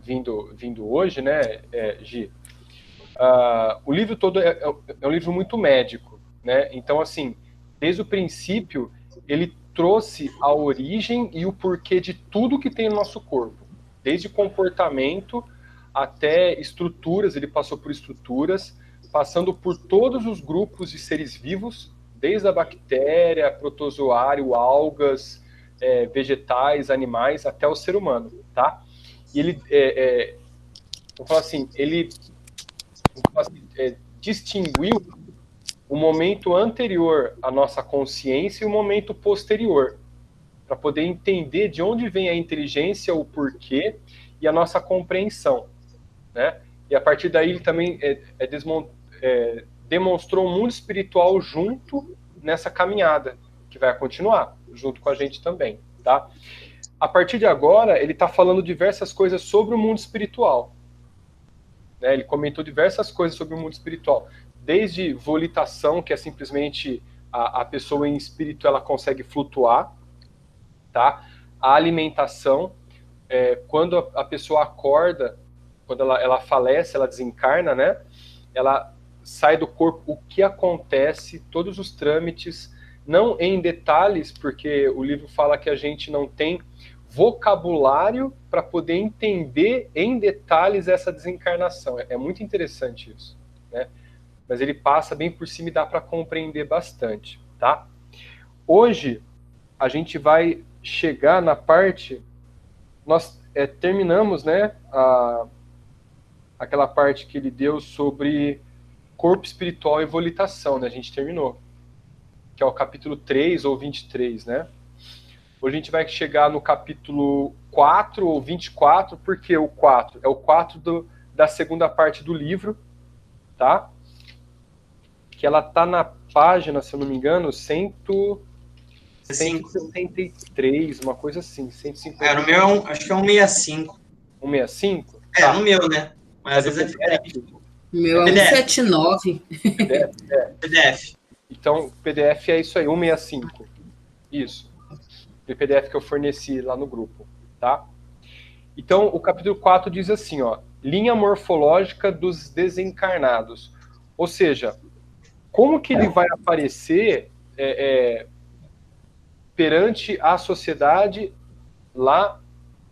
vindo hoje, né, Gi? O livro todo é um livro muito médico, né? Então, assim, desde o princípio, ele trouxe a origem e o porquê de tudo que tem no nosso corpo. Desde comportamento até estruturas, ele passou por estruturas, passando por todos os grupos de seres vivos, desde a bactéria, protozoário, algas, vegetais, animais, até o ser humano, tá? E ele, vou falar assim, ele distinguiu o momento anterior à nossa consciência e o momento posterior, para poder entender de onde vem a inteligência, o porquê e a nossa compreensão, né? E a partir daí ele também demonstrou um mundo espiritual junto nessa caminhada, que vai continuar junto com a gente também, tá? A partir de agora, ele está falando diversas coisas sobre o mundo espiritual. Né? Ele comentou diversas coisas sobre o mundo espiritual, desde volitação, que é simplesmente a pessoa em espírito ela consegue flutuar, tá? A alimentação, quando a pessoa acorda, quando ela falece, ela desencarna, né? Ela sai do corpo, o que acontece, todos os trâmites, não em detalhes, porque o livro fala que a gente não tem vocabulário para poder entender em detalhes essa desencarnação. É muito interessante isso, né? Mas ele passa bem por cima e dá para compreender bastante, tá? Hoje, a gente vai chegar na parte... Nós terminamos, né, aquela parte que ele deu sobre corpo espiritual e volitação, né? A gente terminou, que é o capítulo 3 ou 23, né? Hoje a gente vai chegar no capítulo 4 ou 24, porque o 4 é o 4 da segunda parte do livro, tá? Que ela tá na página, se eu não me engano, 163, uma coisa assim, 150. No meu, acho que é 165. 165? Tá. No meu, né? Mas às vezes é diferente. O meu é 179. PDF. Então, PDF é isso aí, 165. Isso. O PDF que eu forneci lá no grupo, tá? Então, o capítulo 4 diz assim, ó, linha morfológica dos desencarnados. Ou seja, como que ele vai aparecer perante a sociedade lá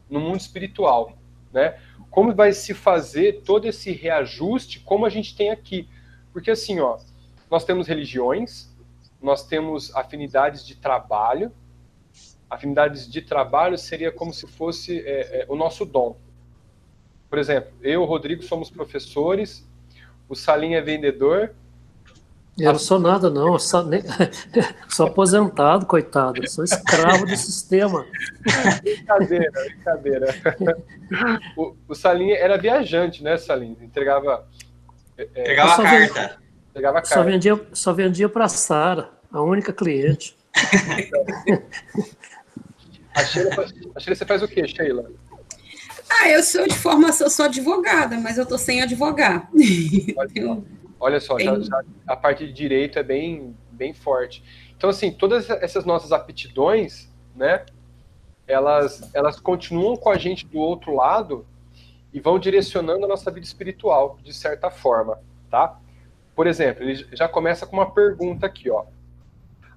no mundo espiritual, né? Como vai se fazer todo esse reajuste, como a gente tem aqui. Porque assim, ó, nós temos religiões, nós temos afinidades de trabalho. Afinidades de trabalho seria como se fosse o nosso dom. Por exemplo, eu e o Rodrigo somos professores, o Salim é vendedor. Eu não sou nada, não. Sou aposentado, coitado. Sou escravo do sistema. Brincadeira. O Salim era viajante, né, Salim? Entregava carta. Entregava carta. Só vendia para a Sara, a única cliente. A Sheila, você faz o quê, Sheila? Eu sou de formação, sou advogada, mas eu tô sem advogar. Olha só, já a parte de direito é bem forte. Então, assim, todas essas nossas aptidões, né, elas continuam com a gente do outro lado e vão direcionando a nossa vida espiritual, de certa forma, tá? Por exemplo, ele já começa com uma pergunta aqui, ó.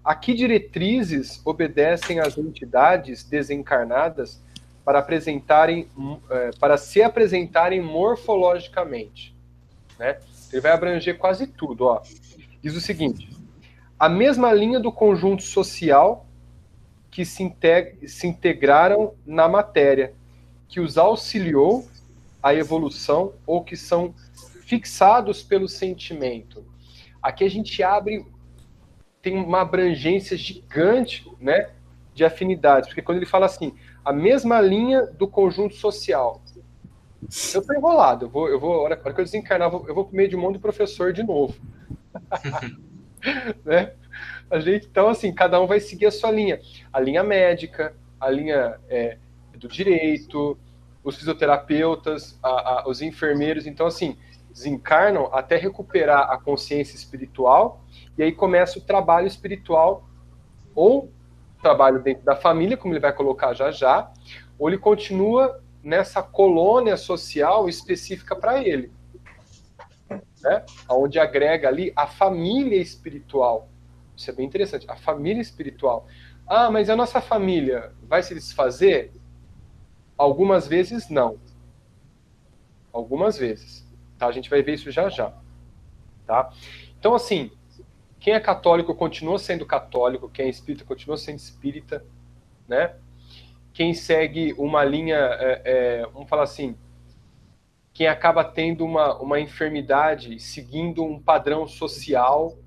A que diretrizes obedecem as entidades desencarnadas para se apresentarem morfologicamente? Né? Ele vai abranger quase tudo. Ó. Diz o seguinte: a mesma linha do conjunto social que se integraram na matéria, que os auxiliou à evolução ou que são fixados pelo sentimento. Aqui a gente tem uma abrangência gigante, né, de afinidades, porque quando ele fala assim, a mesma linha do conjunto social, eu tô enrolado, eu vou a hora que eu desencarnar, eu vou pro meio de um monte de professor de novo. Né? Então, assim, cada um vai seguir a sua linha. A linha médica, a linha do direito, os fisioterapeutas, os enfermeiros. Então, assim, desencarnam até recuperar a consciência espiritual, e aí começa o trabalho espiritual, ou trabalho dentro da família, como ele vai colocar já, ou ele continua nessa colônia social específica para ele, né? Onde agrega ali a família espiritual. Isso é bem interessante, a família espiritual. Ah, mas a nossa família vai se desfazer? Algumas vezes não. Algumas vezes. Tá? A gente vai ver isso já já. Tá? Então, assim, quem é católico continua sendo católico, quem é espírita continua sendo espírita, né? Quem segue uma linha, vamos falar assim, quem acaba tendo uma enfermidade seguindo um padrão social,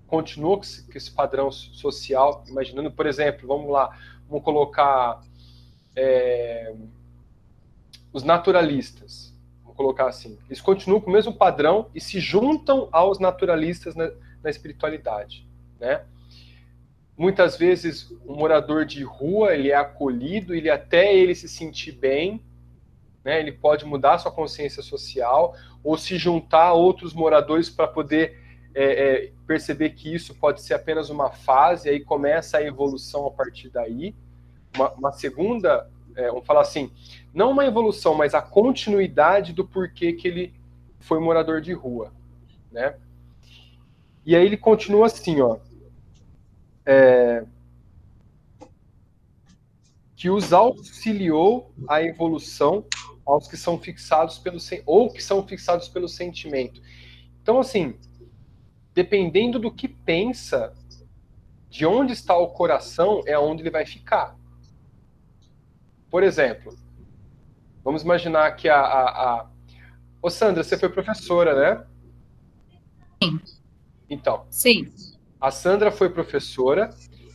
continua com esse padrão social, imaginando, por exemplo, vamos lá, vamos colocar os naturalistas, vamos colocar assim, eles continuam com o mesmo padrão e se juntam aos naturalistas na espiritualidade, né? Muitas vezes um morador de rua, ele é acolhido, até ele se sentir bem, né? Ele pode mudar sua consciência social ou se juntar a outros moradores para poder perceber que isso pode ser apenas uma fase, aí começa a evolução a partir daí. Uma segunda, vamos falar assim, não uma evolução, mas a continuidade do porquê que ele foi morador de rua, né? E aí ele continua assim, ó, que os auxiliou à evolução aos que são fixados pelo sentimento. Então, assim, dependendo do que pensa, de onde está o coração, é onde ele vai ficar. Por exemplo, vamos imaginar que Ô, Sandra, você foi professora, né? Sim. Então. Sim. A Sandra foi professora,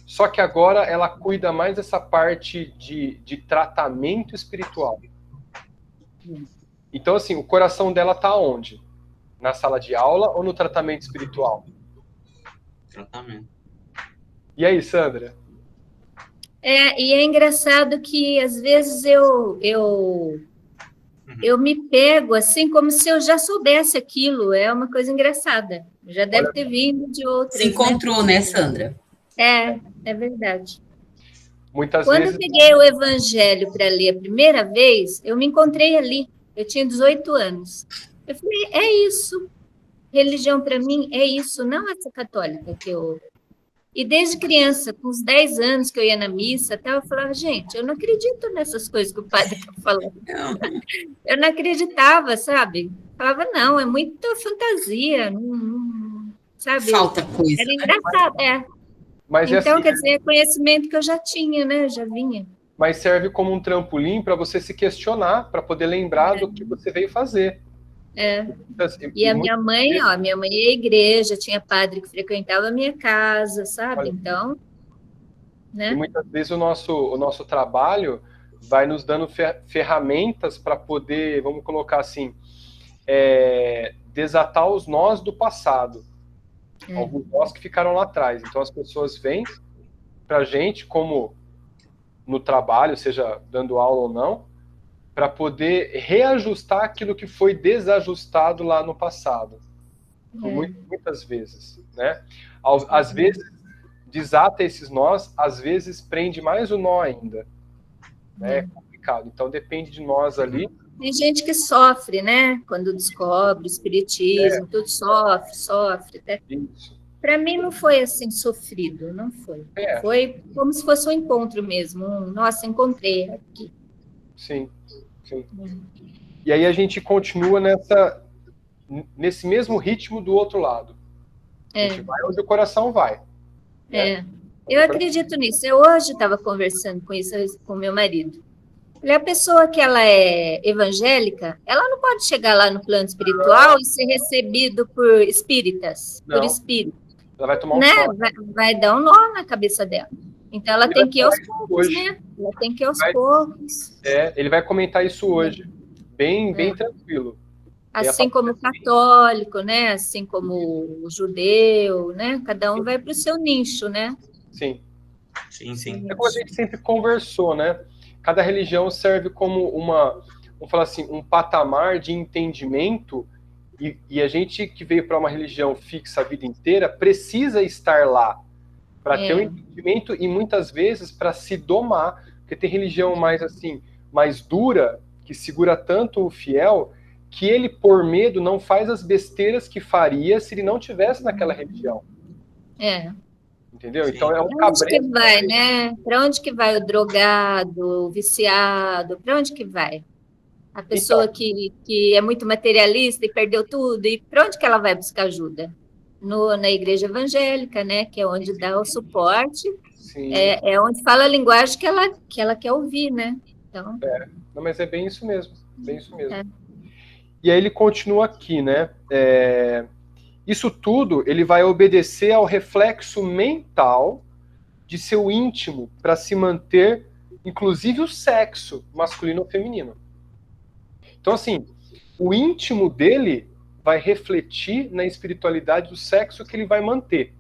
só que agora ela cuida mais dessa parte de tratamento espiritual. Então, assim, o coração dela está onde? Na sala de aula ou no tratamento espiritual? Tratamento. E aí, Sandra? E é engraçado que, às vezes, eu me pego assim, como se eu já soubesse aquilo. É uma coisa engraçada. Já deve ter vindo de outras. Se encontrou, né, Sandra? É verdade. Muitas Quando vezes... eu peguei o Evangelho para ler a primeira vez, eu me encontrei ali. Eu tinha 18 anos. Eu falei, é isso. Religião para mim é isso, não essa católica que eu... E desde criança, com uns 10 anos que eu ia na missa, até eu falava, gente, eu não acredito nessas coisas que o padre está falando. Eu não acreditava, sabe? Falava, não, é muita fantasia, sabe? Falta coisa. Era engraçado, Mas então, assim, quer dizer, é conhecimento que eu já tinha, né? Já vinha. Mas serve como um trampolim para você se questionar, para poder lembrar do que você veio fazer. E a minha mãe, ia à igreja, tinha padre que frequentava a minha casa, sabe? Olha. Então, né? E muitas vezes o nosso trabalho vai nos dando ferramentas para poder, vamos colocar assim, desatar os nós do passado. Alguns nós que ficaram lá atrás. Então as pessoas vêm para a gente, como no trabalho, seja dando aula ou não, para poder reajustar aquilo que foi desajustado lá no passado. Muitas vezes, né? Às vezes desata esses nós, às vezes prende mais o nó ainda. Né? É complicado. Então depende de nós ali. Tem gente que sofre, né? Quando descobre o espiritismo, tudo sofre. Até... Para mim não foi assim sofrido, não foi. Foi como se fosse um encontro mesmo. Nossa, encontrei aqui. Sim. E aí a gente continua nesse mesmo ritmo do outro lado. A gente vai onde o coração vai. Né? Eu acredito nisso. Eu hoje estava conversando com isso com meu marido. A pessoa que ela é evangélica, ela não pode chegar lá no plano espiritual e ser recebido por espíritas, por espírito. Ela vai tomar vai dar um nó na cabeça dela. Então ela tem que ir aos poucos, né? Ela tem que ir aos poucos. Ele vai comentar isso hoje, bem tranquilo. Assim como o católico, né? Assim como o judeu, né? Cada um vai para o seu nicho, né? Sim. É como a gente sempre conversou, né? Cada religião serve como vamos falar assim, um patamar de entendimento e a gente que veio para uma religião fixa a vida inteira precisa estar lá para ter um entendimento e muitas vezes para se domar, porque tem religião mais assim, mais dura, que segura tanto o fiel, que ele, por medo, não faz as besteiras que faria se ele não tivesse naquela religião. Entendeu? Sim. Então é um Para onde que cabresto. vai, né? Para onde que vai o drogado, o viciado? Para onde que vai? A pessoa que é muito materialista e perdeu tudo, e para onde que ela vai buscar ajuda? Na igreja evangélica, né? Que é onde dá o suporte, Sim. é onde fala a linguagem que ela quer ouvir, né? Então, Não, mas é bem isso mesmo. Bem isso mesmo. É. E aí ele continua aqui, né? Isso tudo ele vai obedecer ao reflexo mental de seu íntimo para se manter, inclusive o sexo masculino ou feminino. Então, assim, o íntimo dele vai refletir na espiritualidade do sexo que ele vai manter.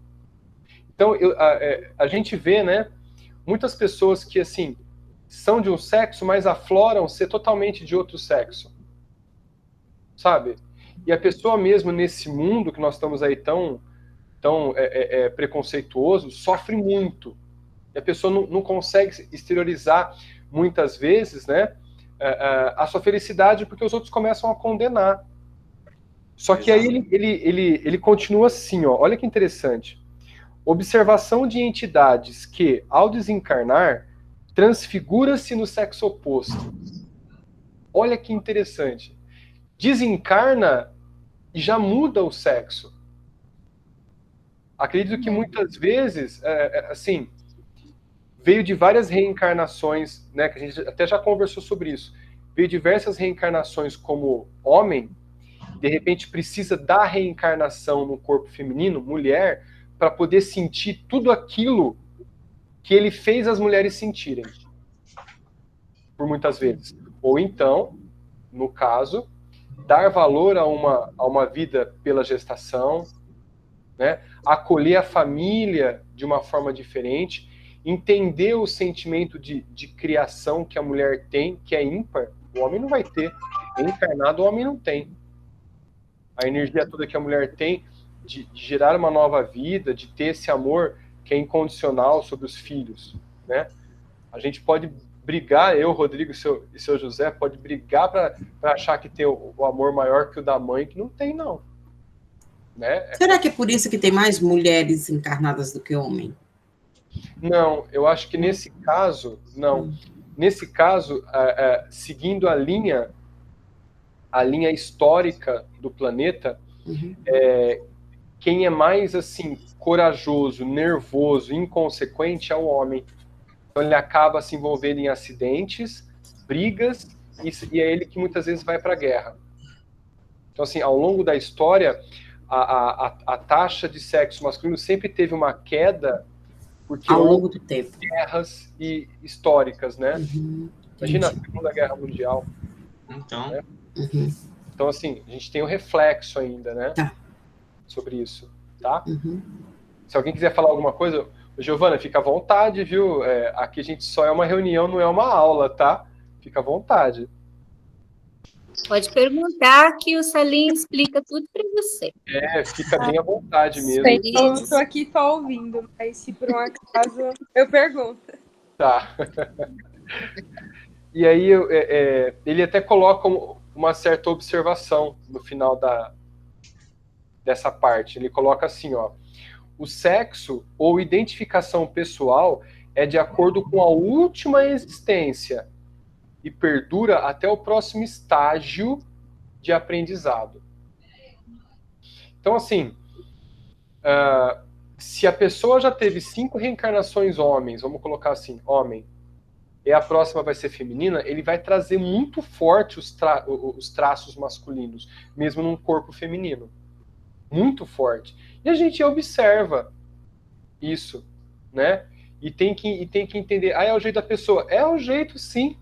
Então, a gente vê, né, muitas pessoas que, assim, são de um sexo, mas afloram ser totalmente de outro sexo. Sabe? E a pessoa mesmo nesse mundo que nós estamos aí tão preconceituoso, sofre muito. E a pessoa não consegue exteriorizar muitas vezes, né, a sua felicidade, porque os outros começam a condenar. Só que aí ele continua assim, ó, olha que interessante. Observação de entidades que, ao desencarnar, transfigura-se no sexo oposto. Olha que interessante. Desencarna e já muda o sexo. Acredito que muitas vezes, assim, veio de várias reencarnações, né, que a gente até já conversou sobre isso, veio diversas reencarnações como homem, de repente precisa da reencarnação no corpo feminino, mulher, para poder sentir tudo aquilo que ele fez as mulheres sentirem, por muitas vezes. Ou então, no caso, dar valor a uma vida pela gestação, né, acolher a família de uma forma diferente, entender o sentimento de criação que a mulher tem, que é ímpar, o homem não vai ter. Encarnado, o homem não tem. A energia toda que a mulher tem de gerar uma nova vida, de ter esse amor que é incondicional sobre os filhos, né? A gente pode brigar, eu, Rodrigo e seu José, pode brigar para achar que tem o amor maior que o da mãe, que não tem, não. Né? Será que é por isso que tem mais mulheres encarnadas do que homens? Não, eu acho que nesse caso, não. Nesse caso, seguindo a linha histórica do planeta, quem é mais assim corajoso, nervoso, inconsequente é o homem. Então ele acaba se envolvendo em acidentes, brigas, e é ele que muitas vezes vai para a guerra. Então, assim, ao longo da história, a taxa de sexo masculino sempre teve uma queda, porque ao longo do tempo, guerras históricas, né? Imagina a Segunda Guerra Mundial. Então, né? Então, assim, a gente tem um reflexo ainda, né? Tá. Sobre isso, tá? Se alguém quiser falar alguma coisa, Giovana, fica à vontade, viu? Aqui a gente só é uma reunião, não é uma aula, tá? Fica à vontade. pode perguntar que o Salim explica tudo para você. Fica bem à vontade mesmo. Eu estou aqui só ouvindo, mas se por um acaso eu pergunto. Tá. E aí ele até coloca uma certa observação no final dessa parte. Ele coloca assim, ó: o sexo ou identificação pessoal é de acordo com a última existência e perdura até o próximo estágio de aprendizado. Então, assim, se a pessoa já teve 5 reencarnações homens, vamos colocar assim, homem, e a próxima vai ser feminina, ele vai trazer muito forte os traços masculinos, mesmo num corpo feminino. Muito forte. E a gente observa isso, né? E tem que entender, é o jeito da pessoa. É o jeito, sim.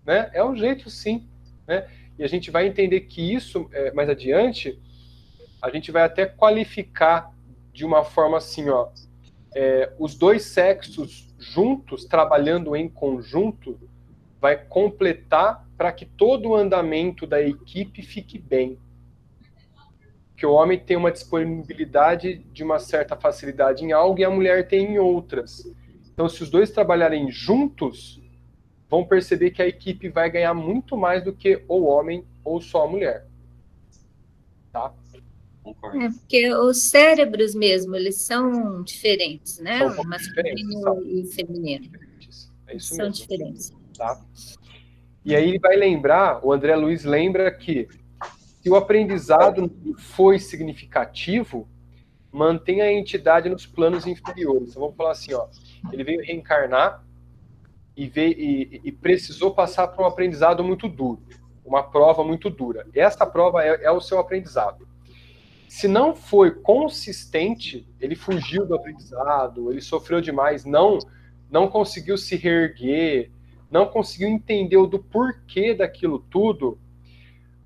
Né? É o jeito, sim. Né? E a gente vai entender que isso, mais adiante, a gente vai até qualificar de uma forma assim, ó, os dois sexos juntos, trabalhando em conjunto, vai completar para que todo o andamento da equipe fique bem. Que o homem tem uma disponibilidade de uma certa facilidade em algo e a mulher tem em outras. Então, se os dois trabalharem juntos, vão perceber que a equipe vai ganhar muito mais do que o homem ou só a mulher. Tá? Concordo. Porque os cérebros mesmo, eles são diferentes, né? São um O pouco masculino diferentes, e o feminino. É isso São mesmo. diferentes. Tá? E aí ele vai lembrar, o André Luiz lembra que se o aprendizado não foi significativo, mantém a entidade nos planos inferiores. Então vamos falar assim, ó, ele veio reencarnar e precisou passar por um aprendizado muito duro, uma prova muito dura. Essa prova é o seu aprendizado. Se não foi consistente, ele fugiu do aprendizado, ele sofreu demais, não conseguiu se reerguer, não conseguiu entender o do porquê daquilo tudo,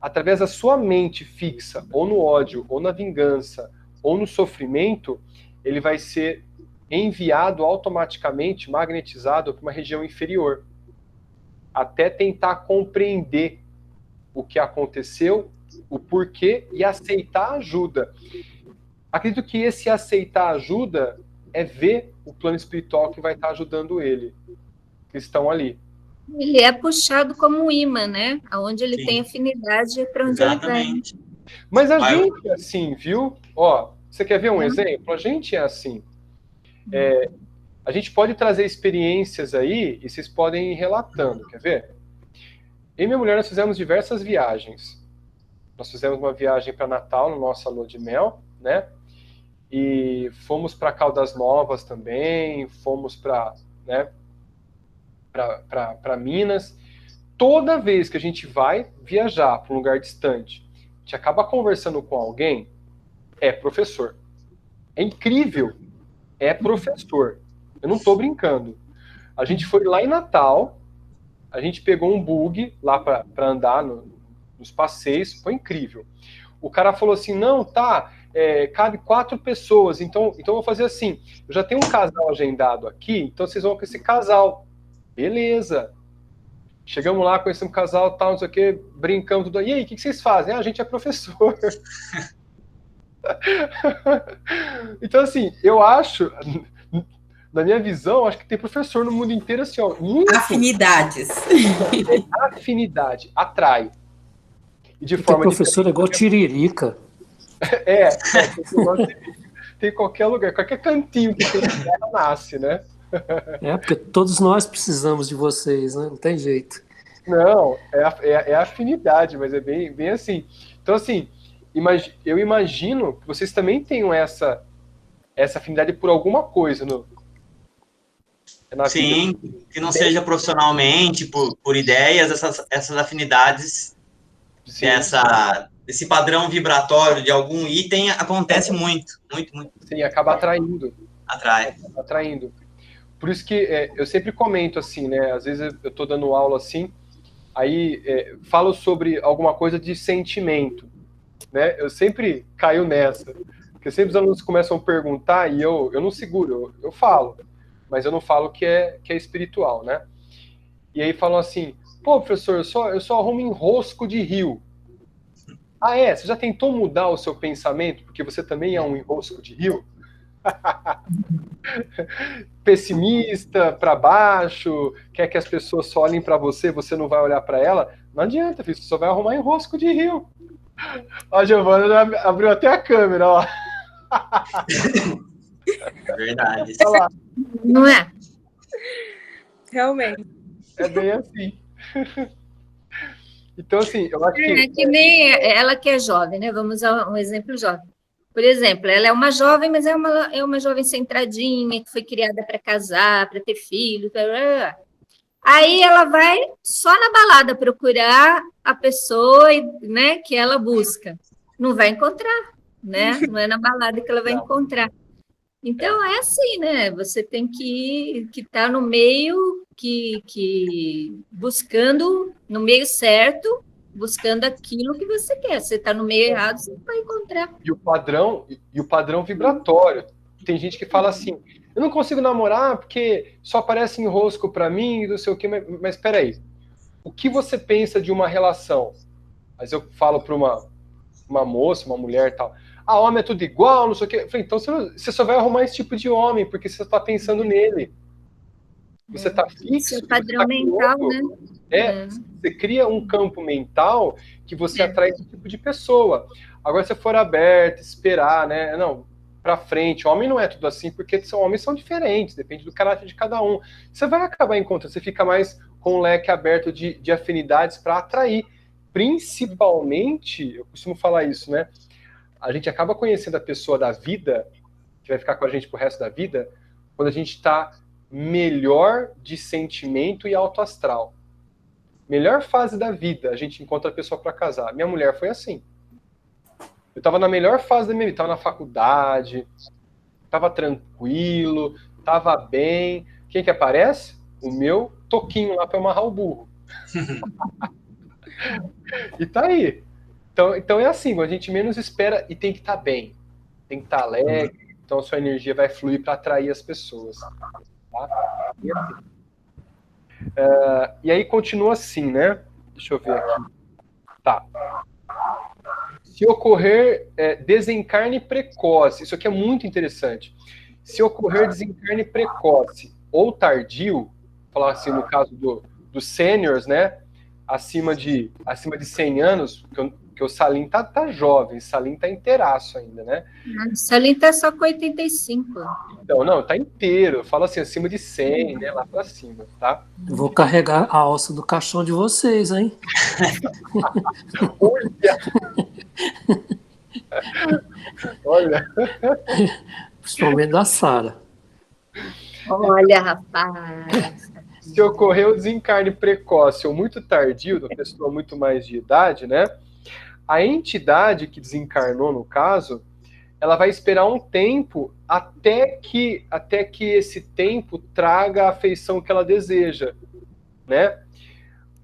através da sua mente fixa, ou no ódio, ou na vingança, ou no sofrimento, ele vai ser enviado automaticamente, magnetizado para uma região inferior, até tentar compreender o que aconteceu, o porquê e aceitar ajuda. Acredito que esse aceitar ajuda é ver o plano espiritual que vai estar ajudando ele, que estão ali. Ele é puxado como um imã, né? Onde ele Sim. tem afinidade para onde ele vai. Exatamente. Mas a Vai- gente é assim, viu? Ó, você quer ver um exemplo? A gente é assim. A gente pode trazer experiências aí e vocês podem ir relatando, quer ver? Eu e minha mulher, nós fizemos diversas viagens. Nós fizemos uma viagem para Natal, na nossa lua de mel, né? E fomos para Caldas Novas também, fomos para, né, para Minas. Toda vez que a gente vai viajar para um lugar distante, a gente acaba conversando com alguém, é professor. É incrível, é professor. Eu não estou brincando. A gente foi lá em Natal, a gente pegou um bug lá para andar nos passeios, foi incrível. O cara falou assim, não, tá, cabe 4 pessoas, então eu vou fazer assim, eu já tenho um casal agendado aqui, então vocês vão com esse casal. Beleza. Chegamos lá, conhecemos um casal, tal, não sei o quê, brincamos, tudo. E aí, o que vocês fazem? A gente é professor. Então, assim, eu acho, na minha visão, acho que tem professor no mundo inteiro, assim, ó, muito Afinidades. afinidade, atrai. E de Tem forma professor igual tiririca. tem qualquer lugar, qualquer cantinho que tem terra nasce, né? Porque todos nós precisamos de vocês, né? Não tem jeito. Não, é afinidade, mas é bem assim. Então, assim, eu imagino que vocês também tenham essa afinidade por alguma coisa na Sim, vida. que não seja profissionalmente, por ideias, essas afinidades, Sim. esse padrão vibratório de algum item acontece muito. Sim, acaba atraindo. Atrai. Por isso que eu sempre comento assim, né? Às vezes eu estou dando aula assim, aí falo sobre alguma coisa de sentimento, né? Eu sempre caio nessa, porque sempre os alunos começam a perguntar e eu não seguro, eu falo, mas eu não falo que é espiritual, né? E aí falam assim, pô, professor, eu só arrumo enrosco de rio. Ah, você já tentou mudar o seu pensamento, porque você também é um enrosco de rio? Pessimista, para baixo, quer que as pessoas só olhem para você, você não vai olhar para ela? Não adianta, filho, você só vai arrumar enrosco de rio. Ó, a Giovana abriu até a câmera, ó. É verdade. Olha lá, Não é? Realmente. é bem assim. Então, assim, eu acho É que... que nem ela que é jovem, né? Vamos usar um exemplo jovem. Por exemplo, ela é uma jovem, mas é uma jovem centradinha, que foi criada para casar, para ter filho. Aí ela vai só na balada procurar a pessoa, né, que ela busca. Não vai encontrar, né? Não é na balada que ela vai encontrar. Então, é assim, né? Você tem que estar no meio, buscando, no meio certo, buscando aquilo que você quer. Você está no meio errado, você não vai encontrar. E o padrão vibratório. Tem gente que fala assim, eu não consigo namorar porque só aparece enrosco para mim, não sei o quê, mas espera aí. O que você pensa de uma relação? Mas eu falo para uma moça, uma mulher e tal, homem é tudo igual, não sei o quê. Eu falei, então você só vai arrumar esse tipo de homem, porque você está pensando nele. Você está fixo. Seu padrão mental, né? Você cria um campo mental que você atrai esse tipo de pessoa. Agora, se for aberto, esperar, né? Não, para frente. Homem não é tudo assim, porque homens são diferentes, depende do caráter de cada um. Você vai acabar encontrando, você fica mais com o leque aberto de afinidades para atrair. Principalmente, eu costumo falar isso, né? A gente acaba conhecendo a pessoa da vida, que vai ficar com a gente pro resto da vida, quando a gente está melhor de sentimento e autoastral. Melhor fase da vida, a gente encontra a pessoa para casar. Minha mulher foi assim. Eu estava na melhor fase da minha vida, estava na faculdade, estava tranquilo, estava bem. Quem que aparece? O meu toquinho lá para amarrar o burro. E tá aí. Então é assim, a gente menos espera e tem que estar bem. Tem que estar alegre, então a sua energia vai fluir para atrair as pessoas. Tá? E, assim. E aí continua assim, né? Deixa eu ver aqui. Tá. Se ocorrer desencarne precoce, isso aqui é muito interessante. Se ocorrer desencarne precoce ou tardio, falar assim no caso dos seniors, né? Acima de 100 anos, porque o Salim tá jovem, o Salim tá inteiraço ainda, né? O Salim tá só com 85. Então, não, tá inteiro. Fala assim, acima de 100, né? Lá pra cima, tá? Vou carregar a alça do caixão de vocês, hein? Olha. Principalmente da Sara. Olha, rapaz. Se ocorrer o desencarne precoce ou muito tardio, da pessoa muito mais de idade, né? A entidade que desencarnou, no caso, ela vai esperar um tempo até que esse tempo traga a afeição que ela deseja, né?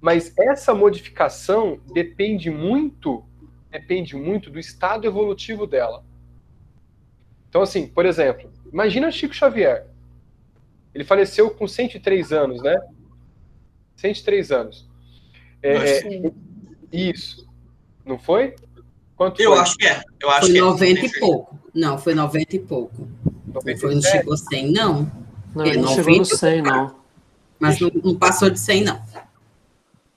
Mas essa modificação depende muito do estado evolutivo dela. Então, assim, por exemplo, imagina Chico Xavier. Ele faleceu com 103 anos, né? 103 anos. Isso. Não foi? Quanto eu foi? acho que é. Foi 90 e pouco. Não, foi 90 e pouco. 97? Não chegou 100, não. Não, ele não chegou no 100, não. Mas não passou de 100, não.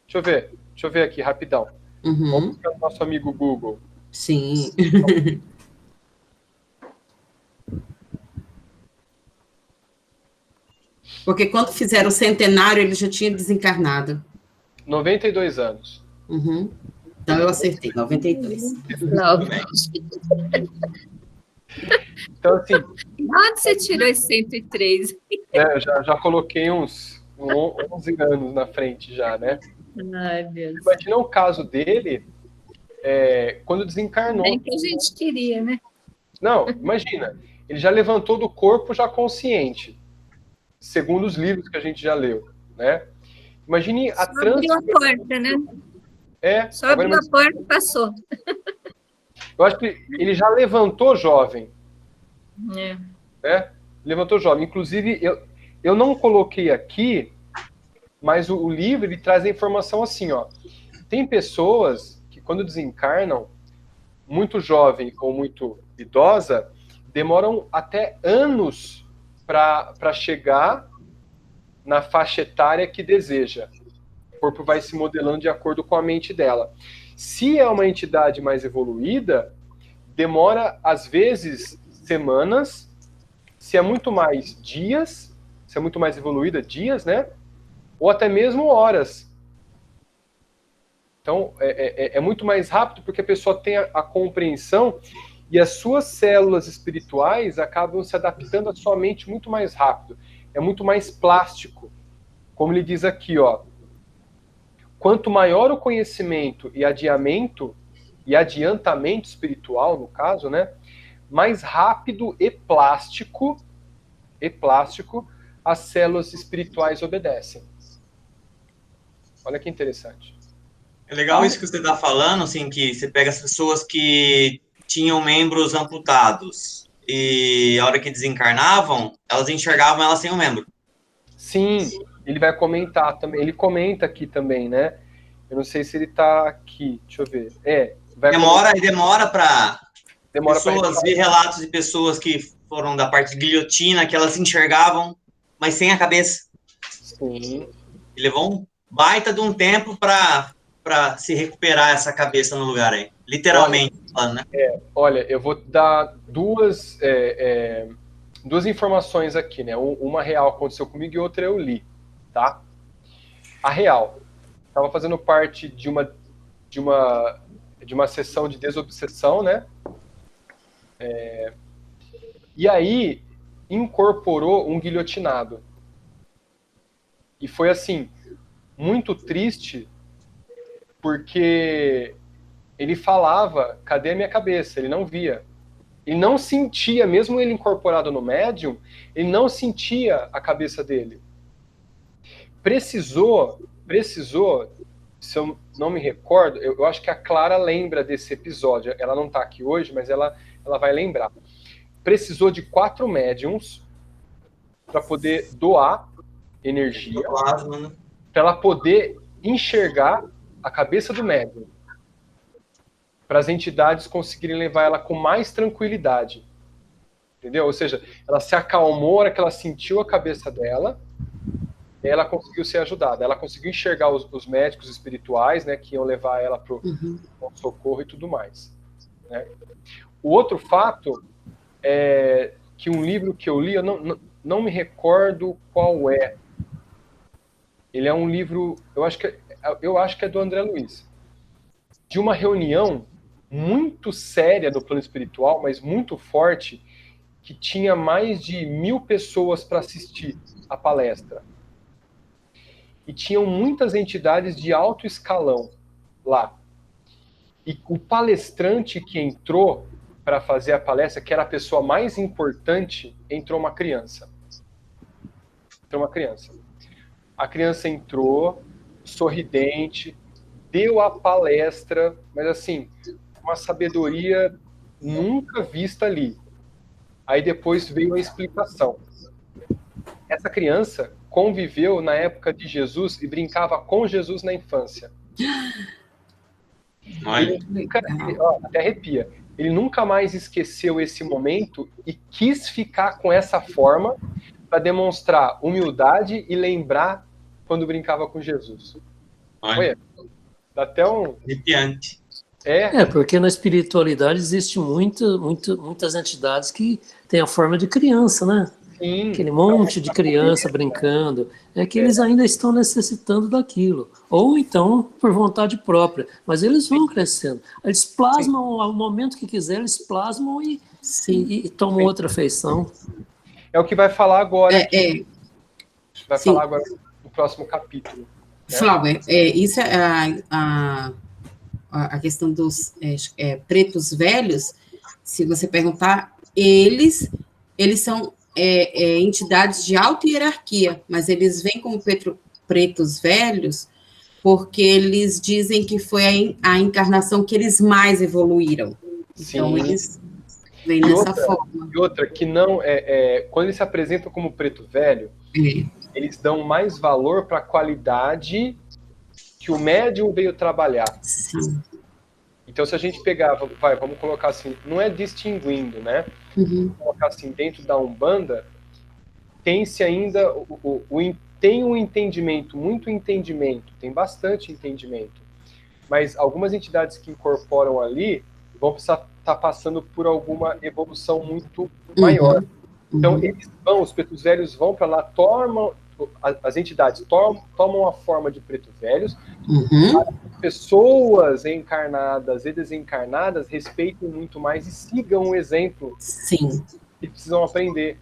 Deixa eu ver aqui, rapidão. Uhum. Vamos buscar o nosso amigo Google. Sim. Porque quando fizeram o centenário, ele já tinha desencarnado. 92 anos. Uhum. Então eu acertei, 92. Então, assim... Onde você tirou esse 103? Eu já coloquei uns 11 anos na frente já, né? Ai, Deus. Imagina o caso dele quando desencarnou. Bem que a gente queria, né? Não, imagina. Ele já levantou do corpo já consciente, segundo os livros que a gente já leu, né? Imagine a abriu a porta, né? Só abriu a porta e passou. Eu acho que ele já levantou jovem. Né? Levantou jovem. Inclusive, eu não coloquei aqui, mas o livro ele traz a informação assim, ó. Tem pessoas que quando desencarnam, muito jovem ou muito idosa, demoram até anos para chegar na faixa etária que deseja. O corpo vai se modelando de acordo com a mente dela. Se é uma entidade mais evoluída, demora, às vezes, semanas. Se é muito mais dias, se é muito mais evoluída, dias, né? Ou até mesmo horas. Então, é muito mais rápido porque a pessoa tem a compreensão e as suas células espirituais acabam se adaptando à sua mente muito mais rápido. É muito mais plástico. Como ele diz aqui, ó. Quanto maior o conhecimento e adiantamento espiritual, no caso, né, mais rápido e plástico as células espirituais obedecem. Olha que interessante. É legal isso que você está falando, assim, que você pega as pessoas que tinham membros amputados e a hora que desencarnavam, elas enxergavam elas sem um membro. Sim, ele vai comentar também. Ele comenta aqui também, né? Eu não sei se ele está aqui. Deixa eu ver. Demora para pessoas ver relatos de pessoas que foram da parte de guilhotina, que elas enxergavam, mas sem a cabeça. Sim. E levou um baita de um tempo para se recuperar essa cabeça no lugar aí. Literalmente falando, né? Olha, eu vou dar duas informações aqui, né? Uma real aconteceu comigo e outra eu li, tá? A real, estava fazendo parte de uma sessão de desobsessão, né? E aí incorporou um guilhotinado. E foi assim, muito triste, porque ele falava, cadê a minha cabeça? Ele não via. Ele não sentia, mesmo ele incorporado no médium, ele não sentia a cabeça dele. Precisou, se eu não me recordo, eu acho que a Clara lembra desse episódio. Ela não está aqui hoje, mas ela vai lembrar. Precisou de 4 médiums para poder doar energia, para ela poder enxergar a cabeça do médium, para as entidades conseguirem levar ela com mais tranquilidade. Entendeu? Ou seja, ela se acalmou na hora que ela sentiu a cabeça dela, e ela conseguiu ser ajudada. Ela conseguiu enxergar os médicos espirituais, né, que iam levar ela para o socorro e tudo mais. Né? O outro fato é que um livro que eu li, eu não me recordo qual é. Ele é um livro, eu acho que é do André Luiz, de uma reunião muito séria do plano espiritual, mas muito forte, que tinha mais de 1000 pessoas para assistir a palestra. E tinham muitas entidades de alto escalão lá. E o palestrante que entrou para fazer a palestra, que era a pessoa mais importante, entrou uma criança. A criança entrou, sorridente, deu a palestra, mas assim, uma sabedoria nunca vista ali. Aí depois veio a explicação. Essa criança conviveu na época de Jesus e brincava com Jesus na infância. Até arrepia. Ele nunca mais esqueceu esse momento e quis ficar com essa forma para demonstrar humildade e lembrar quando brincava com Jesus. Olha, dá até um... Arrepiante. Porque na espiritualidade existe muitas entidades que têm a forma de criança, né? Sim. Aquele monte de criança brincando. É que eles ainda estão necessitando daquilo. Ou então, por vontade própria. Mas eles vão crescendo. Eles plasmam, ao momento que quiser, eles plasmam e tomam outra feição. É o que vai falar agora. Vai falar agora no próximo capítulo. Né? Flauber, isso é a questão dos pretos velhos. Se você perguntar, eles são entidades de alta hierarquia, mas eles vêm como pretos velhos porque eles dizem que foi a encarnação que eles mais evoluíram. Então, eles vêm dessa forma. E outra, que não quando eles se apresentam como preto velho, eles dão mais valor para a qualidade que o médium veio trabalhar. Sim. Então, se a gente pegar, vamos colocar assim, não é distinguindo, né? Vamos colocar assim, dentro da Umbanda, tem-se ainda, tem um entendimento, muito entendimento, tem bastante entendimento, mas algumas entidades que incorporam ali vão precisar estar passando por alguma evolução muito maior. Então, os pretos velhos vão para lá, as entidades tomam a forma de pretos velhos, as pessoas encarnadas e desencarnadas respeitem muito mais e sigam o exemplo. Sim. E precisam aprender.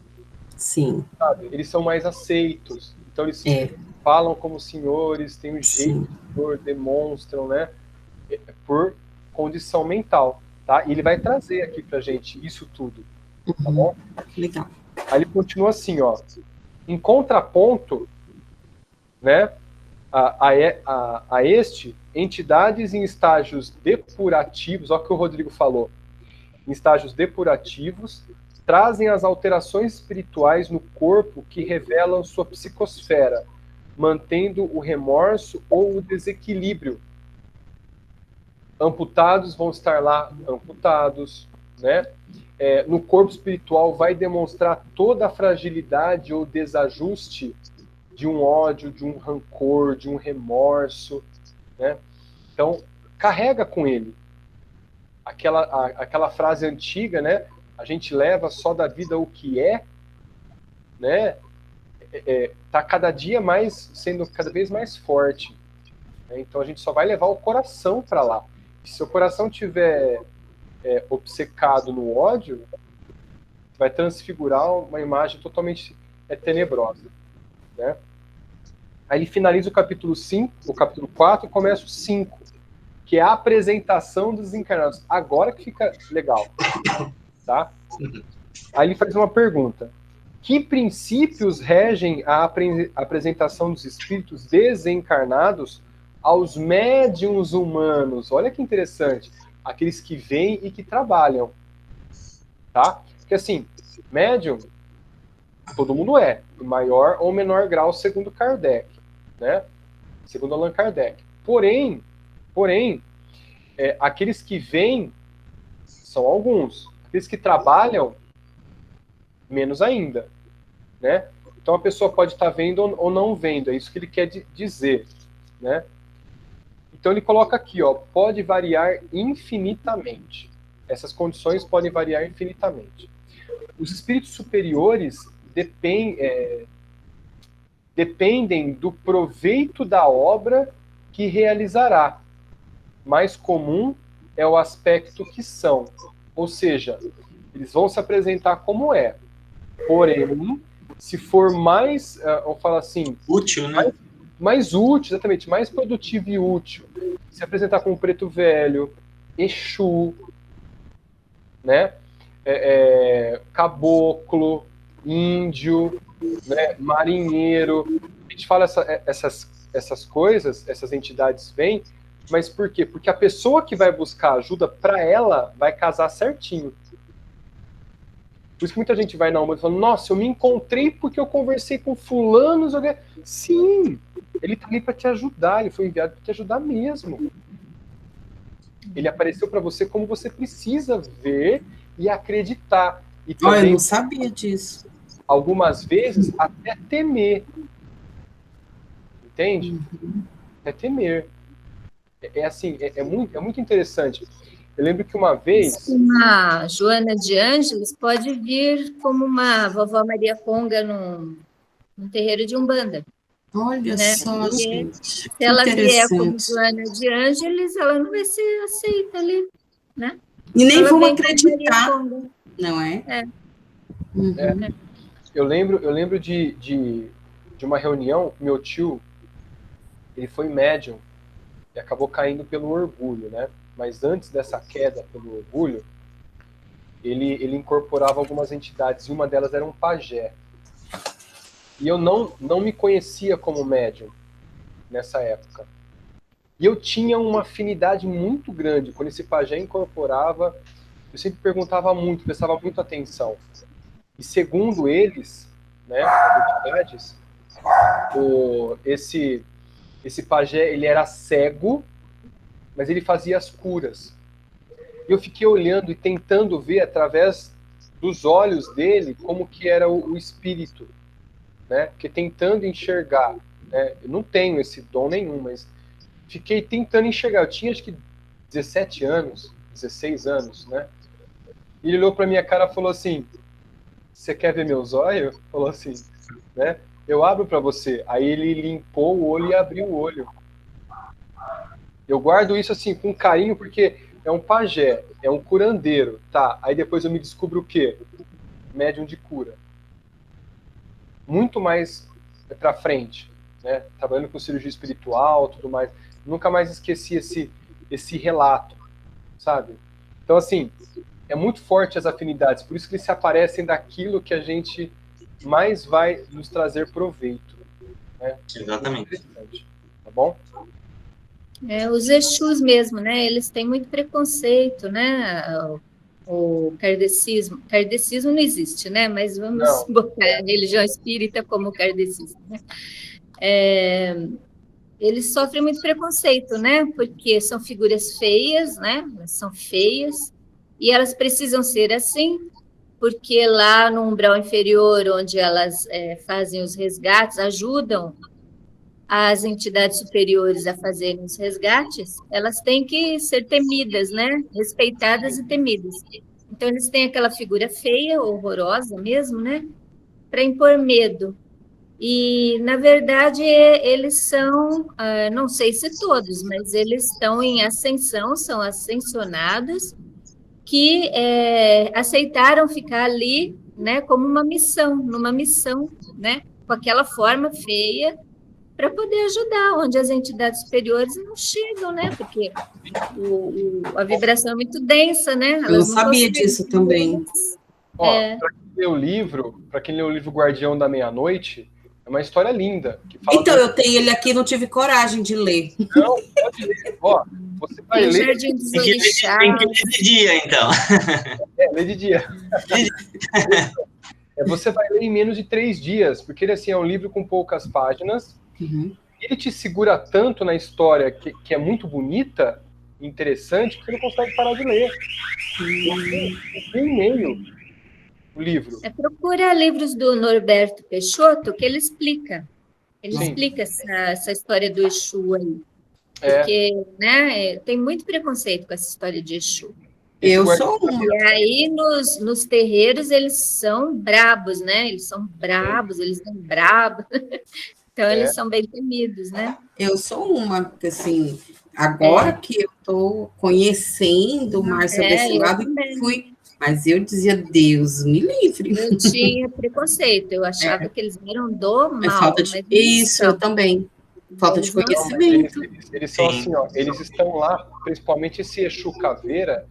Sim. Sabe? Eles são mais aceitos. Então, eles falam como senhores, têm um jeito de senhor, demonstram, né? Por condição mental. Tá? E ele vai trazer aqui pra gente isso tudo. Tá bom? Legal. Aí ele continua assim, ó. Em contraponto, né, a este, entidades em estágios depurativos, olha o que o Rodrigo falou, em estágios depurativos, trazem as alterações espirituais no corpo que revelam sua psicosfera, mantendo o remorso ou o desequilíbrio. Amputados vão estar lá amputados, né? No corpo espiritual vai demonstrar toda a fragilidade ou desajuste de um ódio, de um rancor, de um remorso, né? Então, carrega com ele. Aquela frase antiga, né? A gente leva só da vida o que é, né? Tá cada dia mais, sendo cada vez mais forte. Né? Então, a gente só vai levar o coração para lá. Se seu coração tiver obcecado no ódio, vai transfigurar uma imagem totalmente tenebrosa, né? Aí ele finaliza o capítulo 5, o capítulo 4, e começa o 5, que é a apresentação dos encarnados. Agora que fica legal, tá? Aí ele faz uma pergunta. Que princípios regem a apresentação dos espíritos desencarnados aos médiuns humanos? Olha que interessante. Aqueles que vêm e que trabalham, tá? Porque assim, médium, todo mundo é, em maior ou menor grau, segundo Kardec, né? Segundo Allan Kardec. Porém, aqueles que vêm são alguns. Aqueles que trabalham, menos ainda, né? Então a pessoa pode estar vendo ou não vendo, é isso que ele quer dizer, né? Então ele coloca aqui, ó, pode variar infinitamente. Essas condições podem variar infinitamente. Os espíritos superiores dependem do proveito da obra que realizará. Mais comum é o aspecto que são. Ou seja, eles vão se apresentar como é. Porém, se for mais, vamos falar assim... Útil, né? Mais útil, exatamente, mais produtivo e útil. Se apresentar como preto velho, Exu, né? Caboclo, índio, né? Marinheiro. A gente fala essas coisas, essas entidades vêm, mas por quê? Porque a pessoa que vai buscar ajuda para ela vai casar certinho. Por isso que muita gente vai na Umbanda e fala, nossa, eu me encontrei porque eu conversei com fulano. Sim, ele tá ali para te ajudar, ele foi enviado para te ajudar mesmo. Ele apareceu para você como você precisa ver e acreditar. E também, eu não sabia disso. Algumas vezes, até temer. Entende? Até temer. É muito interessante. Eu lembro que uma vez... A Joana de Ângeles pode vir como uma vovó Maria Conga num terreiro de Umbanda. Olha, né? Só, porque gente. Se ela vier como Joana de Ângeles, ela não vai ser aceita ali, né? E nem ela vão acreditar, não é? Eu lembro de uma reunião, meu tio, ele foi médium e acabou caindo pelo orgulho, né? Mas antes dessa queda pelo orgulho, ele incorporava algumas entidades, e uma delas era um pajé. E eu não me conhecia como médium nessa época. E eu tinha uma afinidade muito grande. Quando esse pajé incorporava, eu sempre perguntava muito, prestava muita atenção. E segundo eles, né, as entidades, esse pajé, ele era cego, mas ele fazia as curas. E eu fiquei olhando e tentando ver através dos olhos dele como que era o espírito, né? Porque tentando enxergar, né? Eu não tenho esse dom nenhum, mas fiquei tentando enxergar. Eu tinha acho que 17 anos, 16 anos, né? E ele olhou para minha cara e falou assim: "Você quer ver meus olhos?" Falou assim, né? "Eu abro para você." Aí ele limpou o olho e abriu o olho. Eu guardo isso assim com carinho porque é um pajé, é um curandeiro, tá? Aí depois eu me descubro o quê? Médium de cura. Muito mais para frente, né? Trabalhando com cirurgia espiritual, tudo mais. Nunca mais esqueci esse relato, sabe? Então assim, é muito forte as afinidades, por isso que eles se aparecem daquilo que a gente mais vai nos trazer proveito, né? Exatamente. Tá bom? Os Exus mesmo, né? Eles têm muito preconceito, né? O kardecismo não existe, né? Mas vamos botar a religião espírita como kardecismo, né? Eles sofrem muito preconceito, né? Porque são figuras feias, né? Elas são feias e elas precisam ser assim porque lá no umbral inferior, onde elas fazem os resgates, ajudam as entidades superiores a fazerem os resgates, elas têm que ser temidas, né? Respeitadas e temidas. Então, eles têm aquela figura feia, horrorosa mesmo, né? Para impor medo. E, na verdade, eles são, não sei se todos, mas eles estão em ascensão, são ascensionados, que aceitaram ficar ali, né, como numa missão, né, com aquela forma feia, para poder ajudar, onde as entidades superiores não chegam, né, porque a vibração é muito densa, né? Eu não sabia disso também. Para quem lê o livro Guardião da Meia-Noite, é uma história linda. Que fala Então, eu tenho ele aqui, não tive coragem de ler. Não, pode ler. Você vai ler. Jardim dos Tem que ler de dia, então. Ler de dia. Você vai ler em menos de 3 dias, porque ele assim, é um livro com poucas páginas. Uhum. Ele te segura tanto na história que é muito bonita, interessante, que você não consegue parar de ler. Tem e-mail o livro. Procura livros do Norberto Peixoto, que ele explica. Ele Sim. explica essa história do Exu aí. Porque, né, tem muito preconceito com essa história de Exu. Eu sou uma. E aí, nos terreiros, eles são brabos, né? Eles são brabos, eles são brabos. Então, eles são bem temidos, né? Eu sou uma, porque assim, agora que eu estou conhecendo mais sobre esse lado, mas eu dizia, Deus me livre. Eu tinha preconceito, eu achava que eles eram do mal. Falta de... Isso, eu também. Falta de conhecimento. Eles são assim, eles estão lá, principalmente esse Exu Caveira,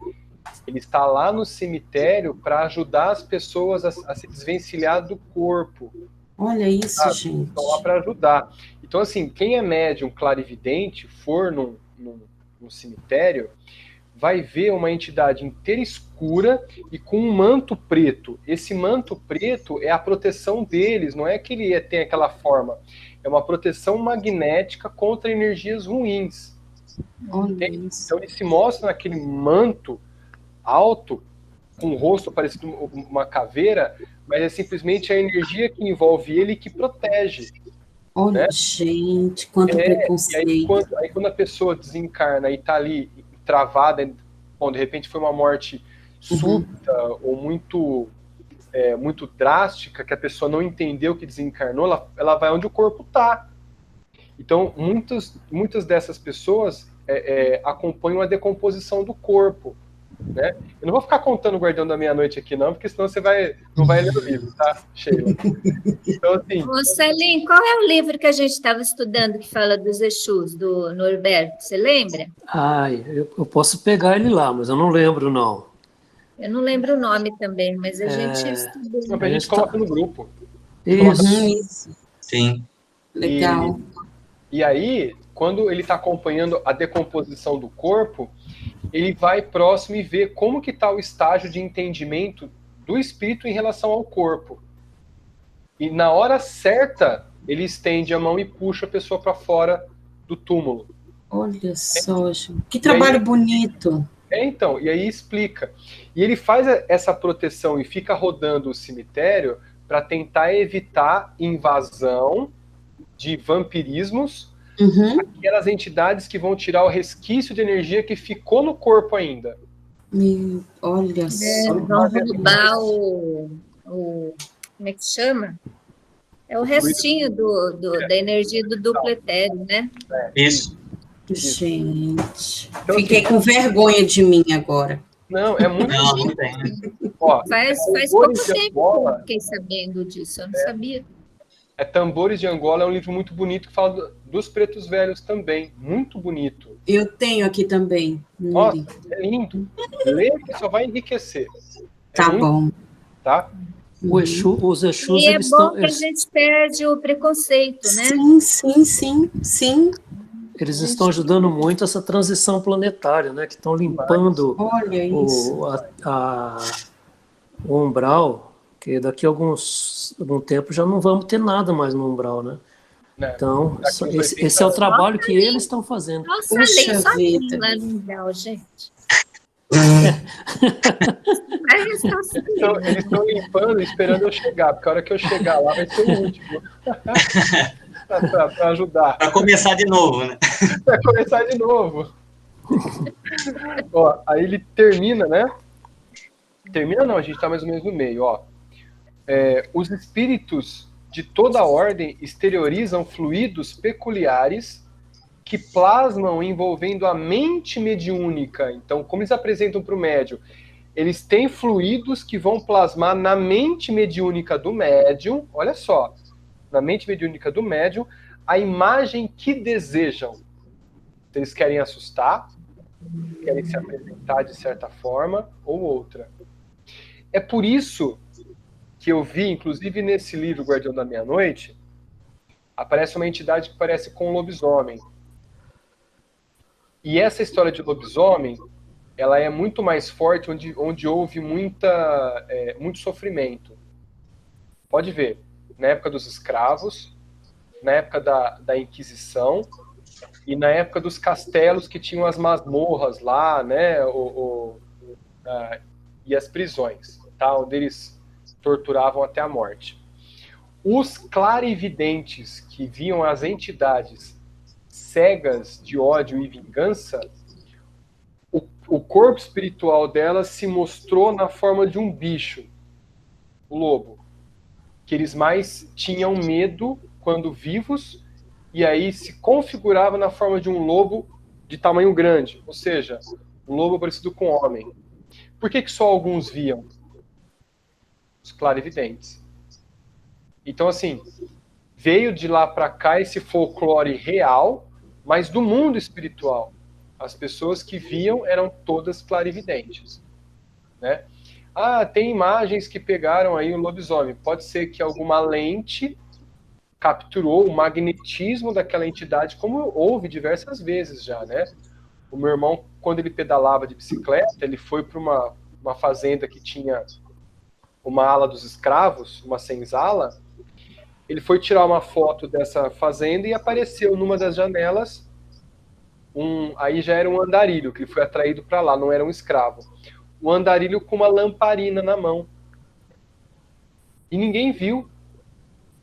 ele está lá no cemitério para ajudar as pessoas a se desvencilhar do corpo. Olha isso, gente. Estão lá para ajudar. Então, assim, quem é médium clarividente, for num cemitério, vai ver uma entidade inteira escura e com um manto preto. Esse manto preto é a proteção deles, não é que ele tem aquela forma. É uma proteção magnética contra energias ruins. Então ele se mostra naquele manto alto, com o rosto parecido uma caveira, mas é simplesmente a energia que envolve ele que protege. Olha, né? Gente, quanto preconceito. E aí, quando a pessoa desencarna e está ali travada, bom, de repente foi uma morte súbita ou muito drástica, que a pessoa não entendeu que desencarnou, ela vai onde o corpo está. Então, muitas dessas pessoas acompanham a decomposição do corpo. Né? Eu não vou ficar contando o Guardião da Meia-Noite aqui, não, porque senão você não vai ler o livro, tá, Sheila? Então, assim... Ô, Celim, qual é o livro que a gente estava estudando que fala dos Exus, do Norberto? Você lembra? Eu posso pegar ele lá, mas eu não lembro, não. Eu não lembro o nome também, mas a gente estudou. A gente coloca no grupo. Isso. Sim. Legal. E aí, quando ele está acompanhando a decomposição do corpo, ele vai próximo e vê como que está o estágio de entendimento do espírito em relação ao corpo. E na hora certa, ele estende a mão e puxa a pessoa para fora do túmulo. Olha só, gente. Que trabalho bonito. Então, e aí explica. E ele faz essa proteção e fica rodando o cemitério para tentar evitar invasão de vampirismos, aquelas entidades que vão tirar o resquício de energia que ficou no corpo ainda. Olha só. Vão roubar o... Como é que chama? É o restinho da energia do duplo etéreo, né? Isso. Gente, então, fiquei com vergonha de mim agora. Não, é muito... Não tem. Ó, faz pouco tempo que eu fiquei sabendo disso, eu não sabia. Tambores de Angola é um livro muito bonito que fala dos pretos velhos também. Muito bonito. Eu tenho aqui também. Nossa, é lindo. Lê que só vai enriquecer. Tá bom. Tá? Os Exus, E é eles bom estão... que a gente perde o preconceito, né? Sim. Eles estão ajudando muito essa transição planetária, né? Que estão limpando o umbral, que daqui a algum tempo já não vamos ter nada mais no umbral, né? Então, esse é o trabalho que eles estão fazendo. Nossa, nem só lá no umbral, gente. Vai Eles estão limpando, esperando eu chegar, porque a hora que eu chegar lá vai ser o último. Para ajudar. Para começar de novo, né? Para começar de novo. Ó, aí ele termina, né? Termina não, a gente está mais ou menos no meio, ó. Os espíritos de toda ordem exteriorizam fluidos peculiares que plasmam envolvendo a mente mediúnica. Então, como eles apresentam para o médium? Eles têm fluidos que vão plasmar na mente mediúnica do médium, olha só, na mente mediúnica do médium, a imagem que desejam. Eles querem assustar, querem se apresentar de certa forma ou outra. É por isso que eu vi, inclusive nesse livro Guardião da Meia-Noite, aparece uma entidade que parece com um lobisomem. E essa história de lobisomem, ela é muito mais forte onde houve muito sofrimento. Pode ver, na época dos escravos, na época da Inquisição e na época dos castelos que tinham as masmorras lá, né, e as prisões, tá, onde eles torturavam até a morte. Os clarividentes que viam as entidades cegas de ódio e vingança, o corpo espiritual delas se mostrou na forma de um bicho, o lobo, que eles mais tinham medo quando vivos, e aí se configurava na forma de um lobo de tamanho grande, ou seja, um lobo parecido com homem. Por que só alguns viam? Os clarividentes. Então, assim, veio de lá para cá esse folclore real, mas do mundo espiritual. As pessoas que viam eram todas clarividentes, né? Ah, tem imagens que pegaram aí o lobisomem. Pode ser que alguma lente capturou o magnetismo daquela entidade, como houve diversas vezes já, né? O meu irmão, quando ele pedalava de bicicleta, ele foi para uma fazenda que tinha uma ala dos escravos, uma senzala. Ele foi tirar uma foto dessa fazenda e apareceu numa das janelas aí já era um andarilho, que ele foi atraído para lá, não era um escravo. Um andarilho com uma lamparina na mão. E ninguém viu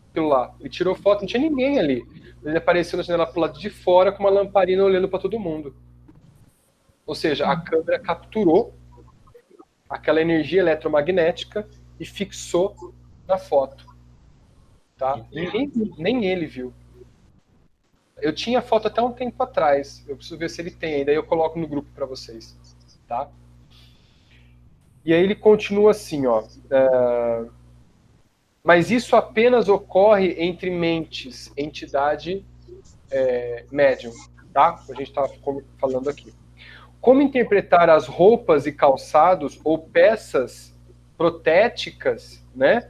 aquilo lá. Ele tirou foto, não tinha ninguém ali. Ele apareceu na janela pro lado de fora com uma lamparina olhando para todo mundo. Ou seja, a câmera capturou aquela energia eletromagnética e fixou na foto. Tá? Nem ele viu. Eu tinha foto até um tempo atrás. Eu preciso ver se ele tem ainda. Aí eu coloco no grupo para vocês. Tá? E aí ele continua assim, ó. Mas isso apenas ocorre entre mentes, entidade, médium. Tá? A gente estava falando aqui. Como interpretar as roupas e calçados ou peças protéticas, né,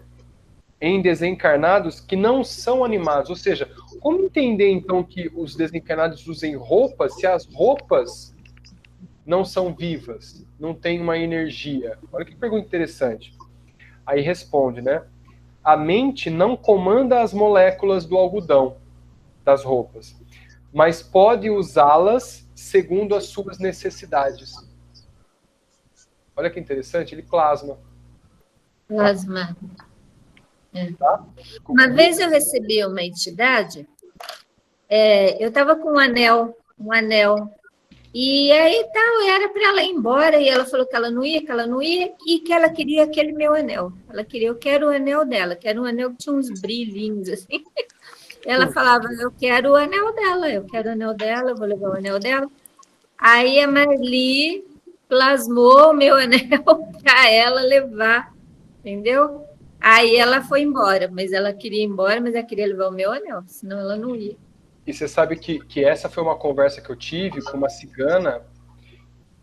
em desencarnados que não são animados? Ou seja, como entender então que os desencarnados usem roupas se as roupas não são vivas, não têm uma energia? Olha que pergunta interessante. Aí responde, né? A mente não comanda as moléculas do algodão das roupas, mas pode usá-las segundo as suas necessidades. Olha que interessante, ele plasma. Plasma. Tá? Uma vez eu recebi uma entidade, eu estava com um anel, e aí tal, era para ela ir embora, e ela falou que ela não ia, e que ela queria aquele meu anel. Eu quero o anel dela, quero um anel que tinha uns brilhinhos, assim. Ela falava, eu quero o anel dela, eu vou levar o anel dela. Aí a Marli plasmou o meu anel para ela levar, entendeu? Aí ela foi embora, mas ela queria ir embora, mas ela queria levar o meu anel, senão ela não ia. E você sabe que essa foi uma conversa que eu tive com uma cigana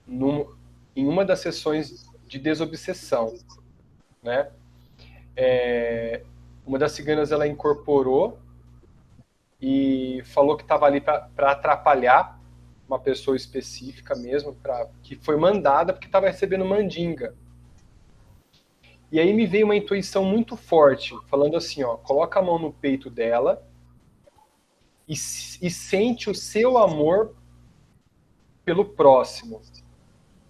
em uma das sessões de desobsessão, né? Uma das ciganas, ela incorporou e falou que estava ali para atrapalhar uma pessoa específica mesmo, que foi mandada porque estava recebendo mandinga. E aí me veio uma intuição muito forte, falando assim, ó, coloca a mão no peito dela e sente o seu amor pelo próximo.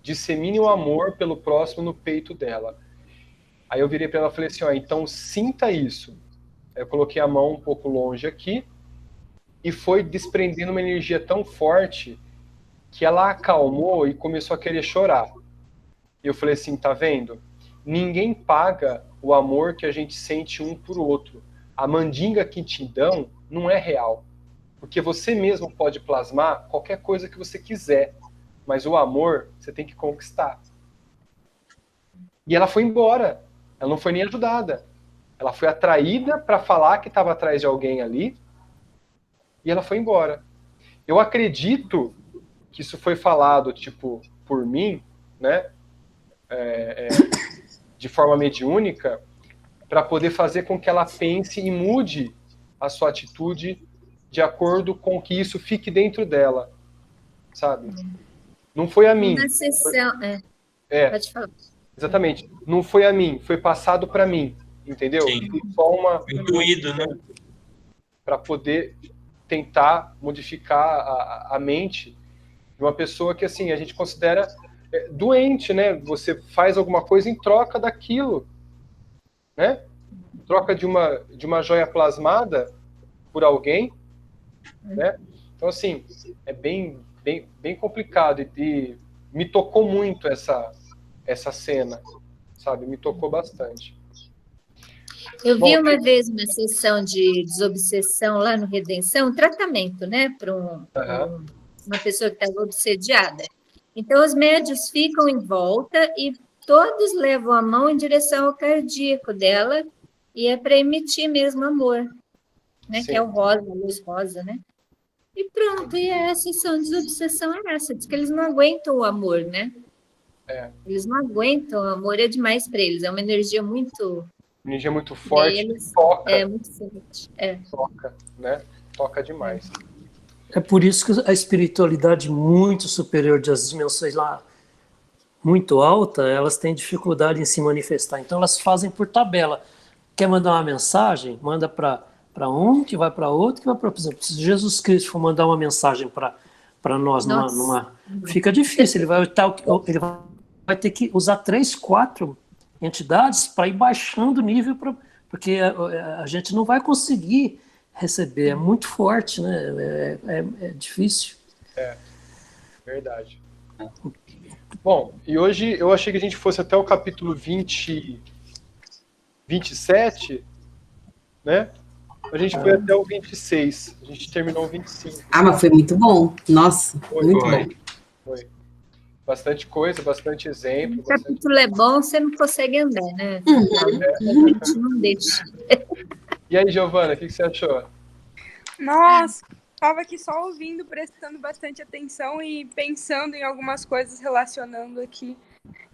Dissemine o amor pelo próximo no peito dela. Aí eu virei para ela e falei assim, ó, então sinta isso. Aí eu coloquei a mão um pouco longe aqui e foi desprendendo uma energia tão forte que ela acalmou e começou a querer chorar. E eu falei assim, tá vendo? Ninguém paga o amor que a gente sente um por outro. A mandinga que te dão não é real. Porque você mesmo pode plasmar qualquer coisa que você quiser. Mas o amor, você tem que conquistar. E ela foi embora. Ela não foi nem ajudada. Ela foi atraída para falar que estava atrás de alguém ali. E ela foi embora. Eu acredito que isso foi falado, tipo, por mim, né? De forma mediúnica, para poder fazer com que ela pense e mude a sua atitude de acordo com que isso fique dentro dela, sabe? Não foi a mim. Na sessão, pode falar. Exatamente. Não foi a mim, foi passado para mim, entendeu? Sim. Foi só uma Intuído, né? para poder tentar modificar a mente de uma pessoa que, assim, a gente considera doente, né? Você faz alguma coisa em troca daquilo, né? Troca de uma joia plasmada por alguém, né? Então, assim, é bem complicado e me tocou muito essa cena, sabe? Me tocou bastante. Eu vi uma vez uma sessão de desobsessão lá no Redenção, um tratamento, né, para uma pessoa que estava obsediada. Então, os médios ficam em volta e todos levam a mão em direção ao cardíaco dela e é para emitir mesmo amor, né, que é o rosa, a luz rosa, né? E pronto, e a sessão de desobsessão é essa, diz que eles não aguentam o amor, né? Eles não aguentam, o amor é demais para eles, é uma energia muito... Energia muito forte, eles, toca. É, muito forte. Toca, né? Toca demais. É por isso que a espiritualidade muito superior das dimensões lá, muito alta, elas têm dificuldade em se manifestar. Então elas fazem por tabela. Quer mandar uma mensagem? Manda para um, que vai para outro, que vai para... Por exemplo, se Jesus Cristo for mandar uma mensagem para nós, fica difícil. Ele vai ter que usar 3, 4 entidades para ir baixando o nível, porque a gente não vai conseguir receber, é muito forte, né? É difícil. Verdade. Bom, e hoje eu achei que a gente fosse até o capítulo 27, né? A gente foi até o 26, a gente terminou o 25. Ah, mas foi muito bom. Nossa, muito bom. Foi. Bastante coisa, bastante exemplo. O capítulo é bom, você não consegue andar, né? A gente não deixa. E aí, Giovana, o que você achou? Nossa, estava aqui só ouvindo, prestando bastante atenção e pensando em algumas coisas relacionando aqui.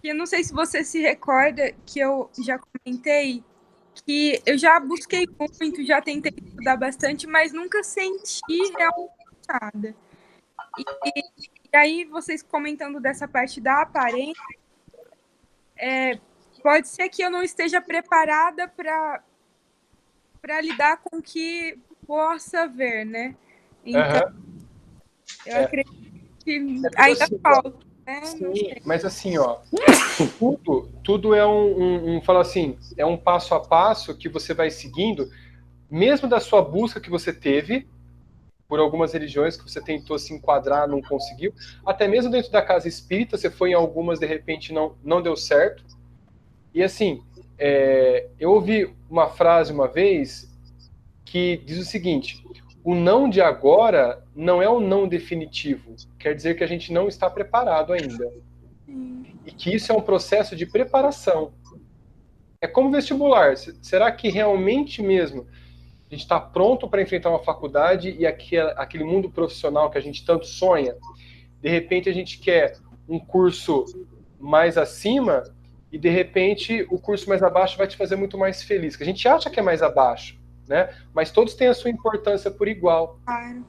E eu não sei se você se recorda que eu já comentei que eu já busquei muito, já tentei estudar bastante, mas nunca senti realmente nada. E aí, vocês comentando dessa parte da aparência, pode ser que eu não esteja preparada para lidar com o que possa ver, né? Então, eu acredito que ainda assim, falta, né? Sim, mas assim, ó, tudo é fala assim, é um passo a passo que você vai seguindo, mesmo da sua busca que você teve, por algumas religiões que você tentou se enquadrar, não conseguiu. Até mesmo dentro da casa espírita, você foi em algumas, de repente não deu certo. E assim, eu ouvi uma frase uma vez que diz o seguinte: o não de agora não é o não definitivo. Quer dizer que a gente não está preparado ainda. E que isso é um processo de preparação. É como vestibular. Será que realmente mesmo a gente está pronto para enfrentar uma faculdade e aquele mundo profissional que a gente tanto sonha? De repente a gente quer um curso mais acima e de repente o curso mais abaixo vai te fazer muito mais feliz. Que a gente acha que é mais abaixo, né? Mas todos têm a sua importância por igual. Claro.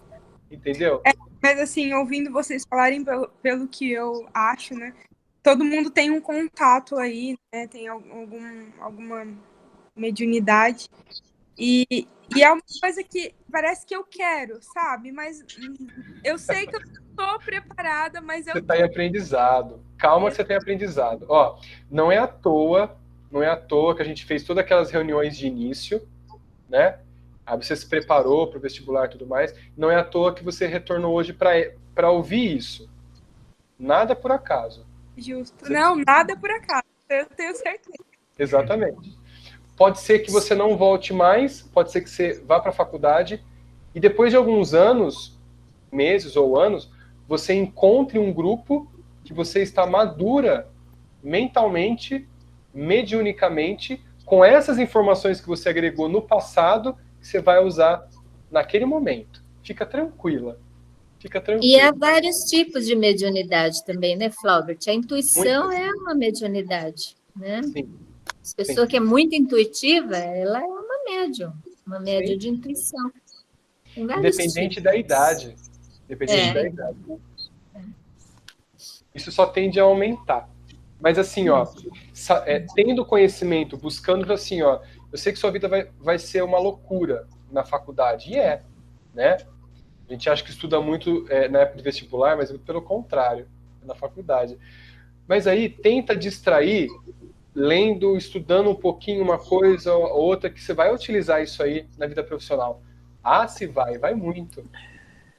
Entendeu? Mas assim, ouvindo vocês falarem pelo que eu acho, né? Todo mundo tem um contato aí, né? Tem alguma mediunidade. E é uma coisa que parece que eu quero, sabe? Mas eu sei que eu estou preparada, mas eu... Você está em aprendizado. Calma que você tem aprendizado. Ó, não é à toa não é à toa que a gente fez todas aquelas reuniões de início, né? Aí você se preparou para o vestibular e tudo mais. Não é à toa que você retornou hoje para ouvir isso. Nada por acaso. Justo. Não, nada por acaso. Eu tenho certeza. Exatamente. Pode ser que você não volte mais, pode ser que você vá para a faculdade e depois de alguns anos, meses ou anos, você encontre um grupo que você está madura mentalmente, mediunicamente, com essas informações que você agregou no passado, que você vai usar naquele momento. Fica tranquila. Fica E tranquila. há vários tipos de mediunidade também, né, Flaubert? A intuição é uma mediunidade, né? Sim. A pessoa que é muito intuitiva, ela é uma médium Sim. de intuição. Tem vários Independente tipos. da idade. Independente da idade. Isso só tende a aumentar. Mas assim, ó, tendo conhecimento, buscando assim, ó, eu sei que sua vida vai ser uma loucura na faculdade. E né? A gente acha que estuda muito na época de vestibular, mas pelo contrário, na faculdade. Mas aí tenta distrair lendo, estudando um pouquinho uma coisa ou outra, que você vai utilizar isso aí na vida profissional. Ah, se vai muito.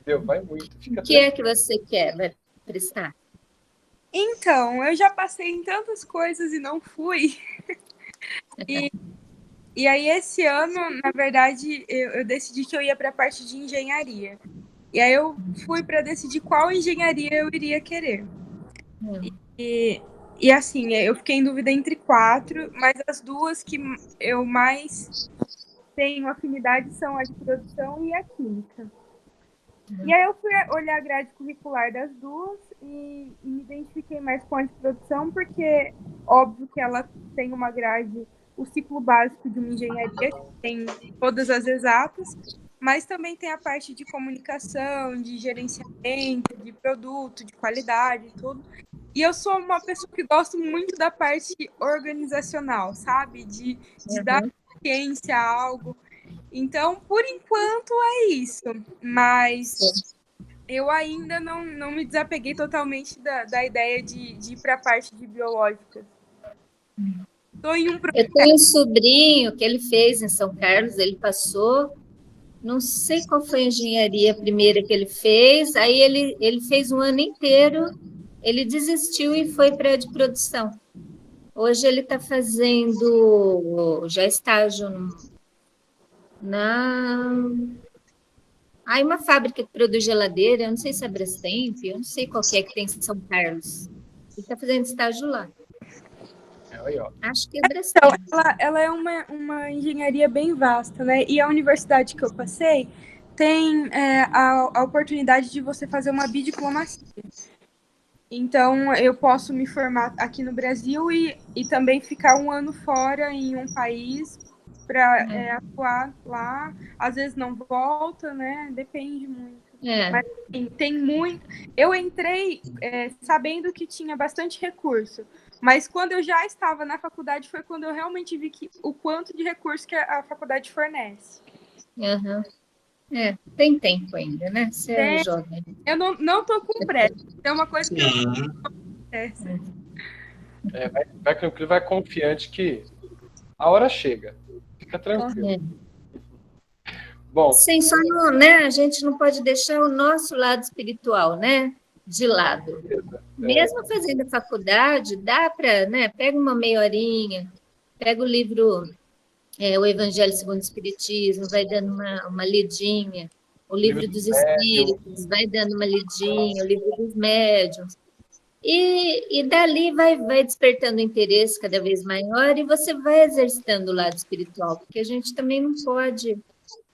Entendeu? Vai muito. Fica O que é que você quer vai prestar? Então, eu já passei em tantas coisas e não fui. E aí, esse ano, na verdade, eu decidi que eu ia para a parte de engenharia. E aí eu fui para decidir qual engenharia eu iria querer. E assim, eu fiquei em dúvida entre 4, mas as duas que eu mais tenho afinidade são a de produção e a química. E aí eu fui olhar a grade curricular das duas e me identifiquei mais com a de produção, porque óbvio que ela tem uma grade, o ciclo básico de uma engenharia, que tem todas as exatas, mas também tem a parte de comunicação, de gerenciamento, de produto, de qualidade e tudo. E eu sou uma pessoa que gosto muito da parte organizacional, sabe? De dar ciência a algo. Então, por enquanto, é isso. Mas eu ainda não me desapeguei totalmente da ideia de ir para a parte de biológica. Estou em um Eu tenho um sobrinho que ele fez em São Carlos, ele passou, não sei qual foi a engenharia primeira que ele fez, aí ele fez um ano inteiro, ele desistiu e foi para a de produção. Hoje ele está fazendo já estágio uma fábrica que produz geladeira, eu não sei se é Brastemp, eu não sei qual que é que tem em São Carlos. Ele está fazendo estágio lá. Acho que é Brastemp. Então, ela é uma engenharia bem vasta, né? E a universidade que eu passei tem a oportunidade de você fazer uma bidiplomacia. Então, eu posso me formar aqui no Brasil e também ficar um ano fora em um país para atuar lá. Às vezes não volta, né? Depende muito. Mas assim, tem muito. Eu entrei sabendo que tinha bastante recurso, mas quando eu já estava na faculdade foi quando eu realmente vi o quanto de recurso que a faculdade fornece. Tem tempo ainda, né? Você é jovem. Eu não tô com pressa. É uma coisa que eu não tô com pressa. Vai tranquilo, vai confiante que a hora chega. Fica tranquilo. Bom, sim, só não, né? A gente não pode deixar o nosso lado espiritual, né? De lado. Mesmo fazendo a faculdade, dá para, né? Pega uma meia horinha, pega o livro O Evangelho segundo o Espiritismo, vai dando uma lidinha, o livro dos Espíritos, vai dando uma lidinha, o livro dos Médiuns. E dali vai despertando interesse cada vez maior e você vai exercitando o lado espiritual, porque a gente também não pode,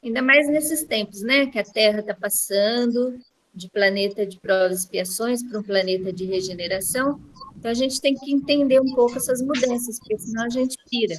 ainda mais nesses tempos, né, que a Terra está passando de planeta de provas e expiações para um planeta de regeneração, então a gente tem que entender um pouco essas mudanças, porque senão a gente pira.